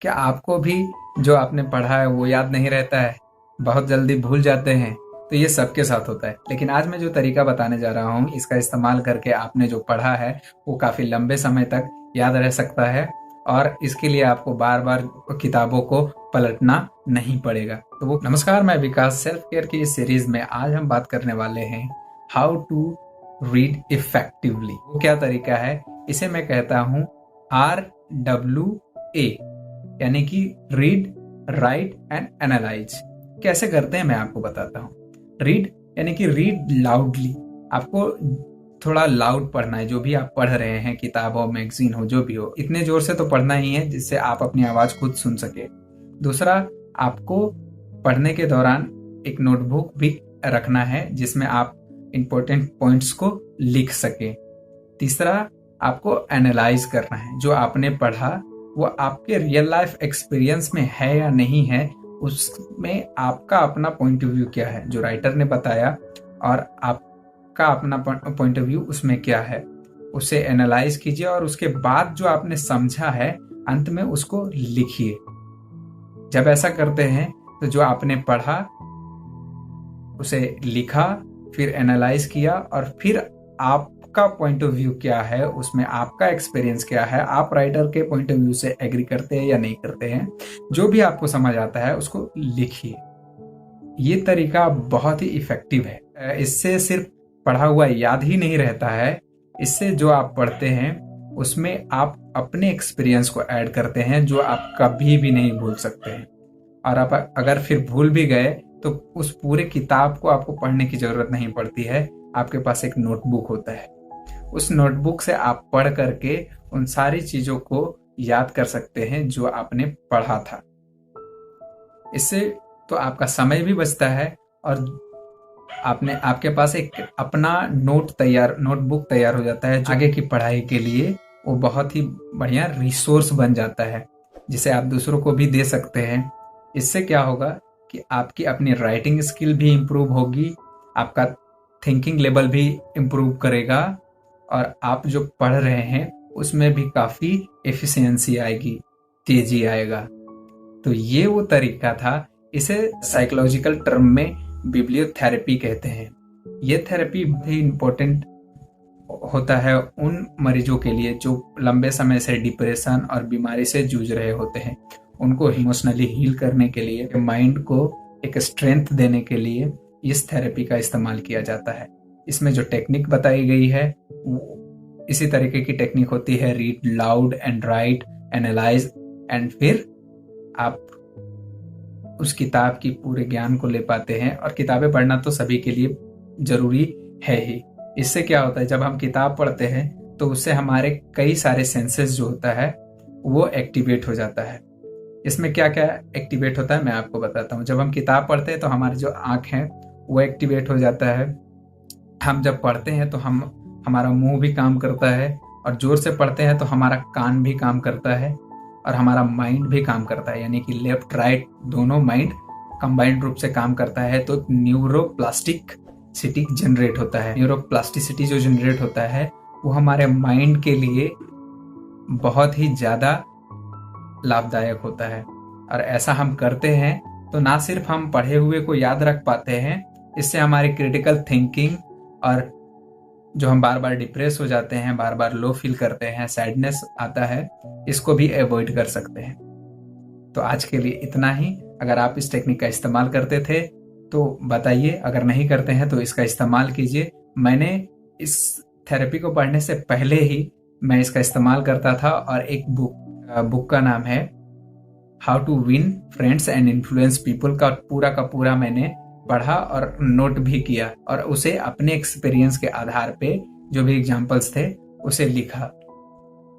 क्या आपको भी जो आपने पढ़ा है वो याद नहीं रहता है, बहुत जल्दी भूल जाते हैं? तो ये सबके साथ होता है। लेकिन आज मैं जो तरीका बताने जा रहा हूँ, इसका इस्तेमाल करके आपने जो पढ़ा है वो काफ़ी लंबे समय तक याद रह सकता है और इसके लिए आपको बार बार किताबों को पलटना नहीं पड़ेगा। तो वो नमस्कार, मैं विकास। सेल्फ केयर की इस सीरीज में आज हम बात करने वाले हैं हाउ टू रीड इफेक्टिवली। वो क्या तरीका है? इसे मैं कहता हूँ RWA, यानी कि रीड, राइट एंड एनालाइज। कैसे करते हैं मैं आपको बताता हूँ। रीड यानी कि रीड लाउडली, आपको थोड़ा लाउड पढ़ना है। जो भी आप पढ़ रहे हैं, किताब हो, मैगजीन हो, जो भी हो, इतने जोर से तो पढ़ना ही है जिससे आप अपनी आवाज खुद सुन सके। दूसरा, आपको पढ़ने के दौरान एक नोटबुक भी रखना है जिसमें आप इंपॉर्टेंट पॉइंट्स को लिख सके। तीसरा, आपको एनालाइज करना है। जो आपने पढ़ा वो आपके रियल लाइफ एक्सपीरियंस में है या नहीं है, उसमें आपका अपना पॉइंट ऑफ व्यू क्या है, जो राइटर ने बताया, और आपका अपना पॉइंट ऑफ व्यू उसमें क्या है, उसे एनालाइज कीजिए और उसके बाद जो आपने समझा है अंत में उसको लिखिए। जब ऐसा करते हैं तो जो आपने पढ़ा उसे लिखा, फिर एनालाइज किया और फिर आपका पॉइंट ऑफ व्यू क्या है, उसमें आपका एक्सपीरियंस क्या है, आप राइटर के पॉइंट ऑफ व्यू से एग्री करते हैं या नहीं करते हैं, जो भी आपको समझ आता है उसको लिखिए। ये तरीका बहुत ही इफेक्टिव है। इससे सिर्फ पढ़ा हुआ याद ही नहीं रहता है, इससे जो आप पढ़ते हैं उसमें आप अपने एक्सपीरियंस को ऐड करते हैं जो आप कभी भी नहीं भूल सकते हैं। और आप अगर फिर भूल भी गए तो उस पूरे किताब को आपको पढ़ने की जरूरत नहीं पड़ती है। आपके पास एक नोटबुक होता है, उस नोटबुक से आप पढ़ करके उन सारी चीजों को याद कर सकते हैं जो आपने पढ़ा था। इससे तो आपका समय भी बचता है और आपके पास एक अपना नोटबुक तैयार हो जाता है। आगे की पढ़ाई के लिए वो बहुत ही बढ़िया रिसोर्स बन जाता है जिसे आप दूसरों को भी दे सकते हैं। इससे क्या होगा कि आपकी अपनी राइटिंग स्किल भी इम्प्रूव होगी, आपका थिंकिंग लेवल भी इम्प्रूव करेगा और आप जो पढ़ रहे हैं उसमें भी काफ़ी एफिशिएंसी आएगी, तेजी आएगा। तो ये वो तरीका था। इसे साइकोलॉजिकल टर्म में बिब्लियोथेरेपी कहते हैं। ये थेरेपी भी इम्पोर्टेंट होता है उन मरीजों के लिए जो लंबे समय से डिप्रेशन और बीमारी से जूझ रहे होते हैं। उनको इमोशनली हील करने के लिए, माइंड को एक स्ट्रेंथ देने के लिए इस थेरेपी का इस्तेमाल किया जाता है। इसमें जो टेक्निक बताई गई है इसी तरीके की टेक्निक होती है। Read loud and right, analyse and फिर आप उस किताब की पूरे ज्ञान को ले पाते हैं। और किताबें पढ़ना तो सभी के लिए जरूरी है ही। इससे क्या होता है, जब हम किताब पढ़ते हैं तो उससे हमारे कई सारे सेंसेस जो होता है वो एक्टिवेट हो जाता है। इसमें क्या क्या एक्टिवेट होता है मैं आपको बताता हूँ। जब हम किताब पढ़ते हैं तो हमारी जो आँख है वो एक्टिवेट हो जाता है। हम जब पढ़ते हैं तो हमारा मुंह भी काम करता है, और जोर से पढ़ते हैं तो हमारा कान भी काम करता है और हमारा माइंड भी काम करता है, यानी कि लेफ्ट राइट दोनों माइंड कंबाइंड रूप से काम करता है। तो न्यूरोप्लास्टिसिटी जनरेट होता है। न्यूरोप्लास्टिसिटी जो जनरेट होता है वो हमारे माइंड के लिए बहुत ही ज्यादा लाभदायक होता है। और ऐसा हम करते हैं तो ना सिर्फ हम पढ़े हुए को याद रख पाते हैं, इससे हमारी क्रिटिकल थिंकिंग और जो हम बार बार डिप्रेस हो जाते हैं, बार बार लो फील करते हैं, सैडनेस आता है, इसको भी अवॉइड कर सकते हैं। तो आज के लिए इतना ही। अगर आप इस टेक्निक का इस्तेमाल करते थे तो बताइए, अगर नहीं करते हैं तो इसका इस्तेमाल कीजिए। मैंने इस थेरेपी को पढ़ने से पहले ही मैं इसका इस्तेमाल करता था और एक बुक का नाम है how to win friends and influence people का पूरा मैंने पढ़ा और नोट भी किया और उसे अपने एक्सपीरियंस के आधार पे जो भी एग्जाम्पल्स थे उसे लिखा।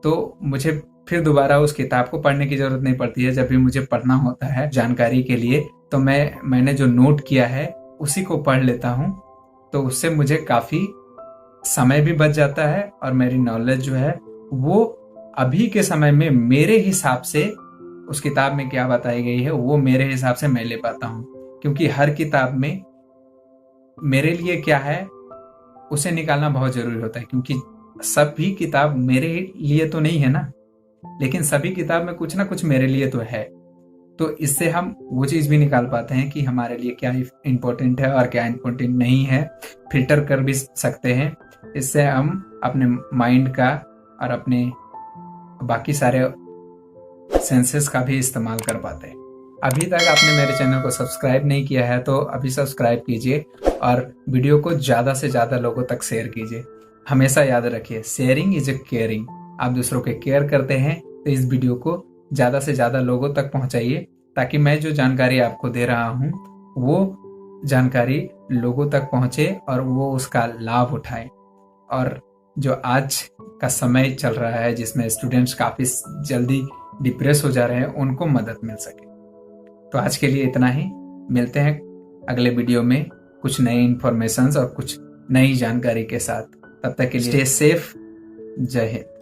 तो मुझे फिर दोबारा उस किताब को पढ़ने की जरूरत नहीं पड़ती है। जब भी मुझे पढ़ना होता है जानकारी के लिए तो मैंने जो नोट किया है उसी को पढ़ लेता हूँ। तो उससे मुझे काफी समय भी बच जाता है और मेरी नॉलेज जो है वो अभी के समय में मेरे हिसाब से उस किताब में क्या बताई गई है वो मेरे हिसाब से मैं ले पाता हूँ। क्योंकि हर किताब में मेरे लिए क्या है उसे निकालना बहुत जरूरी होता है, क्योंकि सब भी किताब मेरे लिए तो नहीं है ना। लेकिन सभी किताब में कुछ ना कुछ मेरे लिए तो है। तो इससे हम वो चीज़ भी निकाल पाते हैं कि हमारे लिए क्या इम्पोर्टेंट है और क्या इम्पोर्टेंट नहीं है, फिल्टर कर भी सकते हैं। इससे हम अपने माइंड का और अपने बाकी सारे सेंसेस का भी इस्तेमाल कर पाते हैं। अभी तक आपने मेरे चैनल को सब्सक्राइब नहीं किया है तो अभी सब्सक्राइब कीजिए और वीडियो को ज़्यादा से ज़्यादा लोगों तक शेयर कीजिए। हमेशा याद रखिए, शेयरिंग इज ए केयरिंग। आप दूसरों के केयर करते हैं तो इस वीडियो को ज़्यादा से ज़्यादा लोगों तक पहुंचाइए, ताकि मैं जो जानकारी आपको दे रहा हूं वो जानकारी लोगों तक पहुंचे और वो उसका लाभ उठाएं। और जो आज का समय चल रहा है जिसमें स्टूडेंट्स काफ़ी जल्दी डिप्रेस हो जा रहे हैं, उनको मदद मिल सके। तो आज के लिए इतना ही। मिलते हैं अगले वीडियो में कुछ नए इन्फॉर्मेशंस और कुछ नई जानकारी के साथ। तब तक के लिए स्टे सेफ। जय हिंद।